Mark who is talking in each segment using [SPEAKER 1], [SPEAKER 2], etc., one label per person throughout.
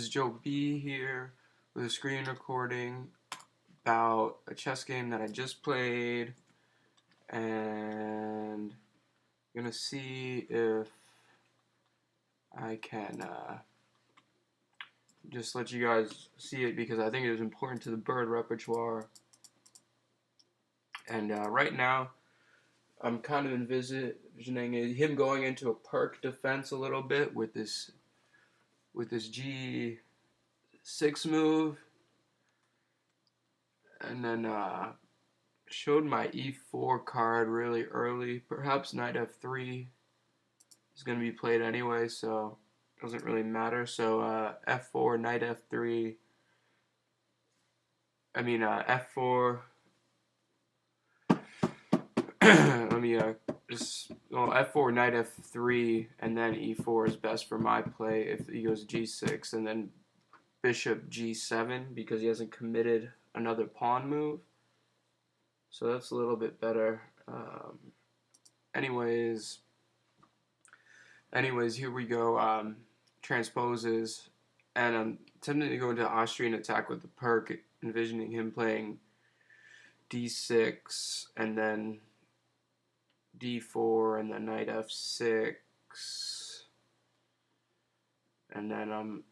[SPEAKER 1] is Joe B here with a screen recording about a chess game that I just played, and I'm gonna see if I can just let you guys see it because I think it is important to the bird repertoire. And right now, I'm kind of envisioning him going into a perk defense a little bit with this G6 move, and then showed my e4 card really early. Perhaps knight f3 is going to be played anyway, so it doesn't really matter. So f4, knight f3. F4. Let me f4, knight f3, and then e4 is best for my play if he goes g6, and then bishop g7 because he hasn't committed another pawn move. So that's a little bit better. Anyways, here we go. Transposes, and I'm tempted to go into Austrian attack with the perk, envisioning him playing d6 and then d4 and then knight f6, and then I'm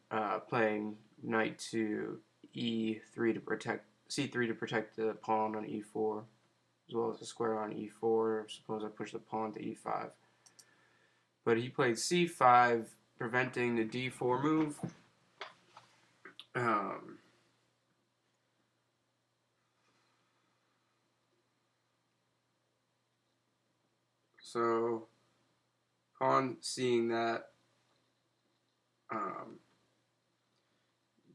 [SPEAKER 1] playing knight to e3 to protect c3 to protect the pawn on e4, as well as the square on e4. Suppose I push the pawn to e5. But he played c5, preventing the d4 move. So, upon seeing that,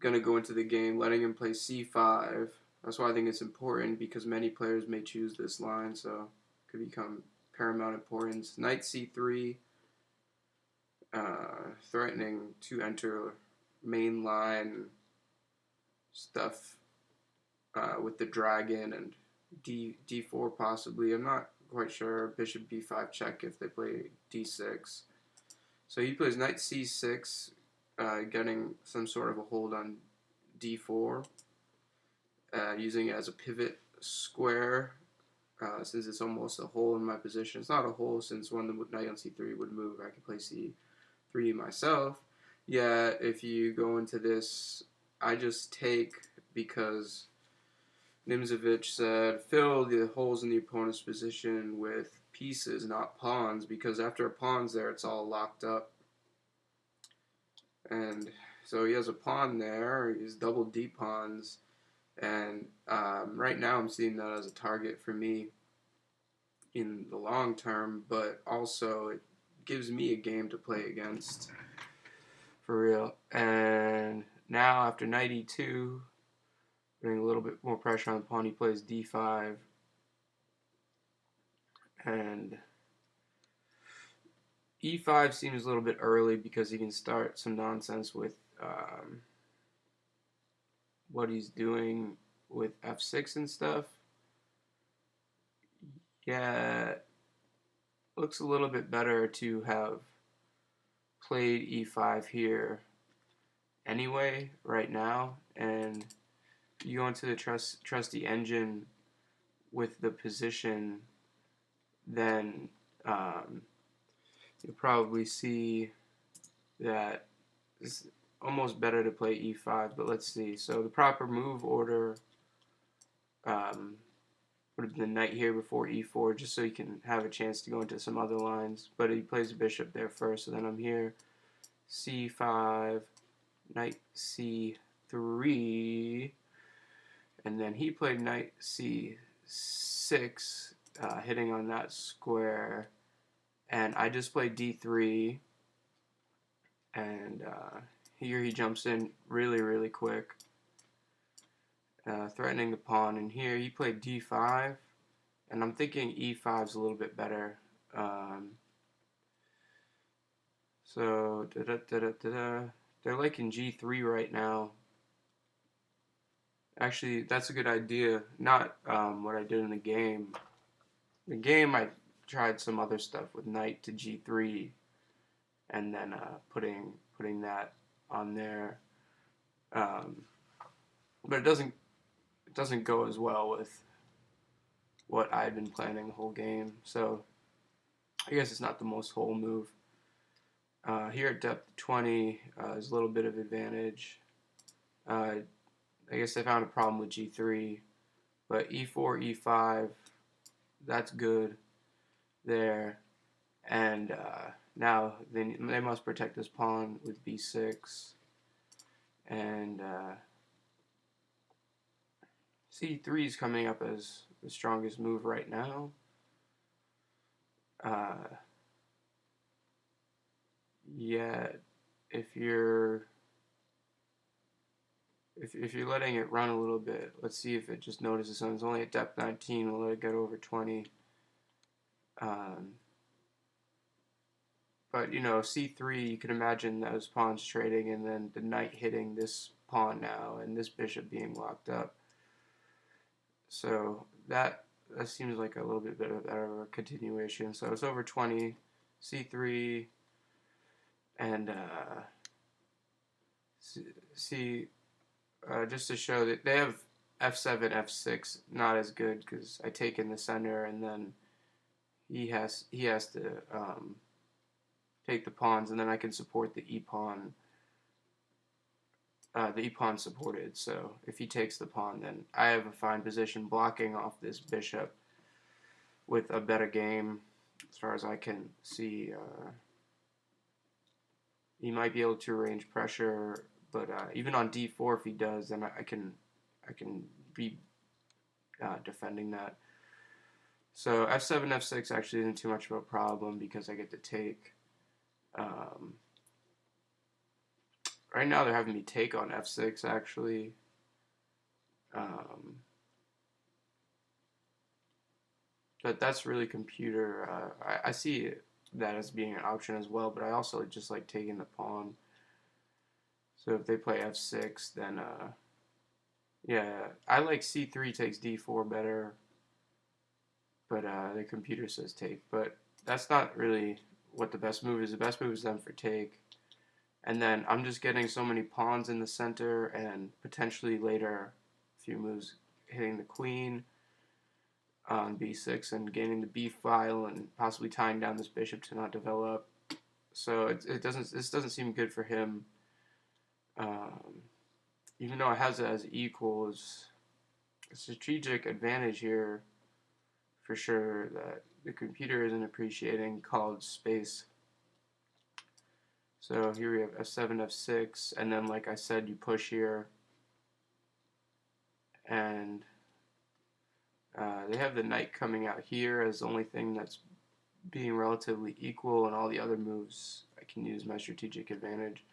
[SPEAKER 1] going to go into the game, letting him play c5. That's why I think it's important, because many players may choose this line, so it could become paramount importance. Knight c3, threatening to enter main line stuff with the dragon and d4 possibly. I'm not quite sure. Bishop b5 check if they play d6. So he plays knight c6, getting some sort of a hold on d4, using it as a pivot square, since it's almost a hole in my position. It's not a hole, since when the knight on c3 would move, I could play c3 myself. Yeah, if you go into this, I just take, because Nimzovich said, fill the holes in the opponent's position with pieces, not pawns, because after a pawn's there, it's all locked up. And so he has a pawn there, he's double d pawns, and right now I'm seeing that as a target for me in the long term, but also it gives me a game to play against, for real. And now after knight e2, putting a little bit more pressure on the pawn, he plays d5, and e5 seems a little bit early because he can start some nonsense with what he's doing with f6 and stuff. Yeah, looks a little bit better to have played e5 here anyway right now, and you go into the trusty engine with the position, then you'll probably see that it's almost better to play e5, but let's see. So the proper move order would have been the knight here before e4, just so you can have a chance to go into some other lines, but he plays a bishop there first, so then I'm here, c5, knight c3, and then he played knight c6, hitting on that square, and I just played d3, and here he jumps in really quick, threatening the pawn, and here he played d5, and I'm thinking e5 is a little bit better. So they're like in g3 right now. Actually, that's a good idea. Not what I did in the game. The game, I tried some other stuff with knight to g3, and then putting that on there. Um, but it doesn't go as well with what I'd been planning the whole game. So I guess it's not the most whole move. Here at depth 20 is a little bit of advantage. Uh, I guess I found a problem with G3, but E4, E5, that's good there. And now they must protect this pawn with B6. And C3 is coming up as the strongest move right now. Yeah, if you're if you're letting it run a little bit, let's see if it just notices something. It's only at depth 19. We'll let it get over 20. Um, but C3, you can imagine those pawns trading, and then the knight hitting this pawn now, and this bishop being locked up. So that seems like a little bit better of a continuation. So it's over 20, C3, and C. Just to show that they have F7, F6, not as good because I take in the center, and then he has to take the pawns, and then I can support the e-pawn. The e-pawn supported, so if he takes the pawn, then I have a fine position blocking off this bishop with a better game, as far as I can see. He might be able to arrange pressure, but even on d4, if he does, then I can be defending that. So f7, f6 actually isn't too much of a problem because I get to take. Right now they're having me take on f6 actually. But that's really computer. I see that as being an option as well, but I also just like taking the pawn. So if they play f6, then yeah, I like c3 takes d4 better, but the computer says take. But that's not really what the best move is. The best move is them for take. And then I'm just getting so many pawns in the center, and potentially later a few moves hitting the queen on b6 and gaining the b file and possibly tying down this bishop to not develop. So this doesn't seem good for him. Even though it has it as equals, a strategic advantage here for sure that the computer isn't appreciating, called space. So here we have f7, f6, and then like I said, you push here, and they have the knight coming out here as the only thing that's being relatively equal, and all the other moves I can use my strategic advantage.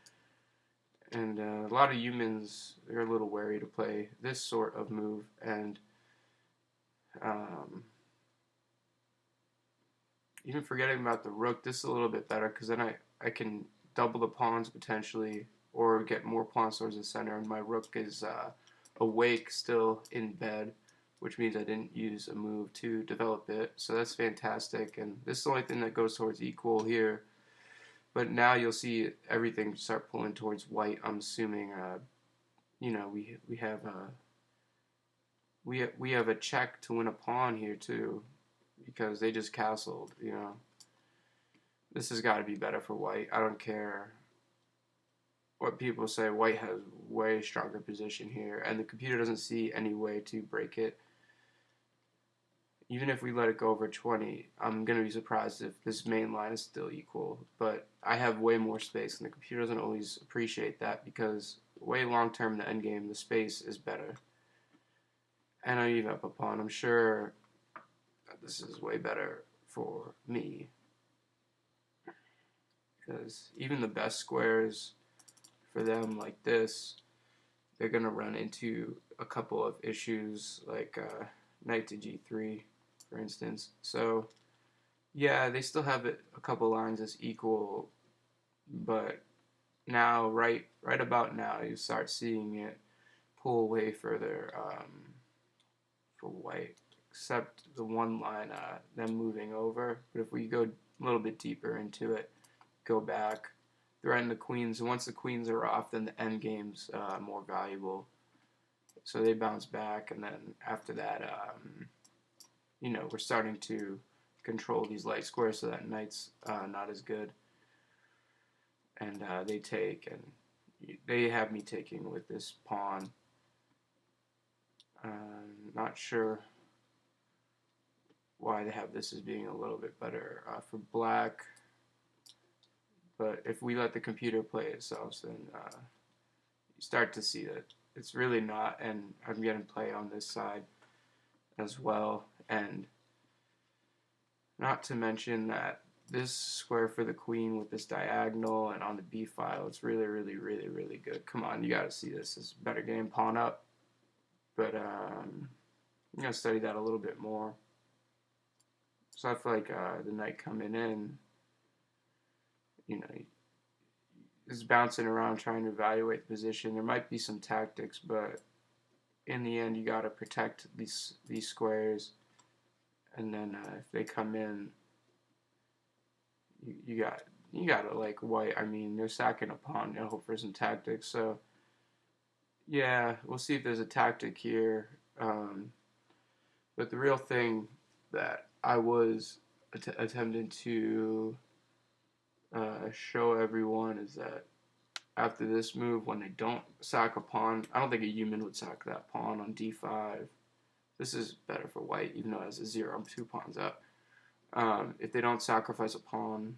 [SPEAKER 1] And a lot of humans are a little wary to play this sort of move, and even forgetting about the rook, this is a little bit better because then I can double the pawns potentially, or get more pawns towards the center, and my rook is awake still in bed, which means I didn't use a move to develop it. So that's fantastic, and this is the only thing that goes towards equal here. But now you'll see everything start pulling towards white. I'm assuming, we have a check to win a pawn here too, because they just castled. This has got to be better for white. I don't care what people say. White has way stronger position here, and the computer doesn't see any way to break it. Even if we let it go over 20, I'm going to be surprised if this main line is still equal. But I have way more space, and the computer doesn't always appreciate that because way long term in the endgame, the space is better. And I even up a pawn. I'm sure this is way better for me, because even the best squares for them like this, they're going to run into a couple of issues like knight to g3, for instance. So yeah, they still have it a couple lines as equal, but now right about now you start seeing it pull away further for white, except the one line, them moving over. But if we go a little bit deeper into it, go back, threaten the queens. And once the queens are off, then the endgame's more valuable. So they bounce back, and then after that, we're starting to control these light squares so that knight's not as good. And they take, and they have me taking with this pawn. Not sure why they have this as being a little bit better for black. But if we let the computer play itself, then you start to see that it's really not. And I'm getting play on this side as well. And not to mention that this square for the queen with this diagonal and on the b file, it's really, really, really, really good. Come on, you got to see this. It's a better game. Pawn up. But I'm going to study that a little bit more. So I feel like the knight coming in, is bouncing around trying to evaluate the position. There might be some tactics, but in the end, you got to protect these squares. And then if they come in, you got to like white. I mean, they're sacking a pawn. You hope for some tactics. So yeah, we'll see if there's a tactic here. But the real thing that I was attempting to show everyone is that after this move, when they don't sack a pawn, I don't think a human would sack that pawn on d5. This is better for white, even though it has a 0. I'm 2 pawns up. If they don't sacrifice a pawn,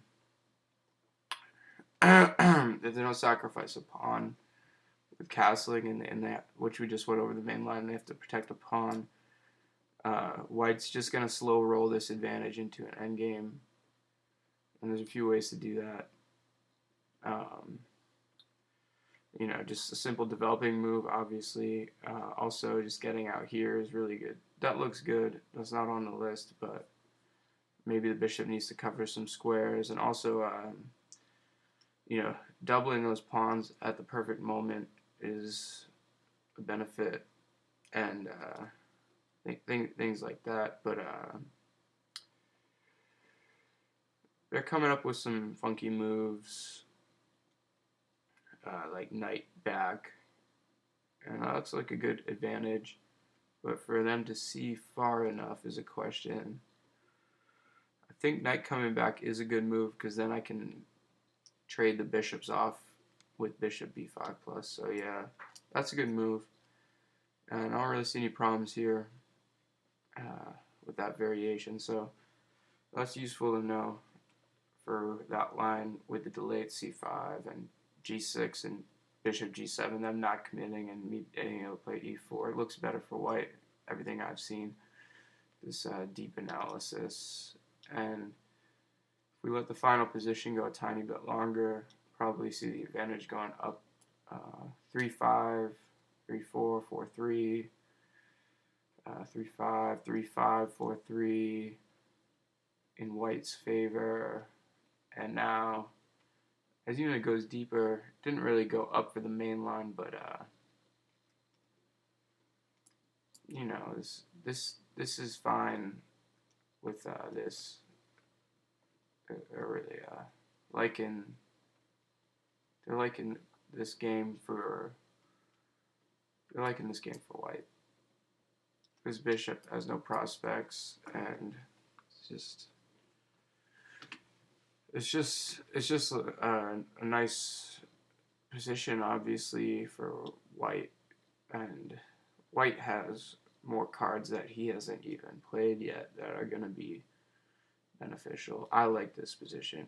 [SPEAKER 1] if they don't sacrifice a pawn with castling and that, which we just went over the main line, they have to protect a pawn. White's just going to slow roll this advantage into an endgame. And there's a few ways to do that. Just a simple developing move, obviously. Also, just getting out here is really good. That looks good. That's not on the list, but maybe the bishop needs to cover some squares. And also, doubling those pawns at the perfect moment is a benefit. And things like that. But they're coming up with some funky moves, like knight back, and that's like a good advantage. But for them to see far enough is a question. I think knight coming back is a good move because then I can trade the bishops off with bishop b5 plus. So yeah, that's a good move. And I don't really see any problems here with that variation. So that's useful to know for that line with the delayed c5 and g6 and bishop g7, them not committing and me being able to play e4. It looks better for white, everything I've seen, this deep analysis. And if we let the final position go a tiny bit longer, probably see the advantage going up 3-5, 3-4, 4-3, 3-5, 3-5, 4-3 in white's favor. And now, as even it goes deeper, didn't really go up for the main line, but this is fine with this. They're really they're liking this game for white. This bishop has no prospects, and it's just a nice position, obviously, for white, and white has more cards that he hasn't even played yet that are going to be beneficial. I like this position.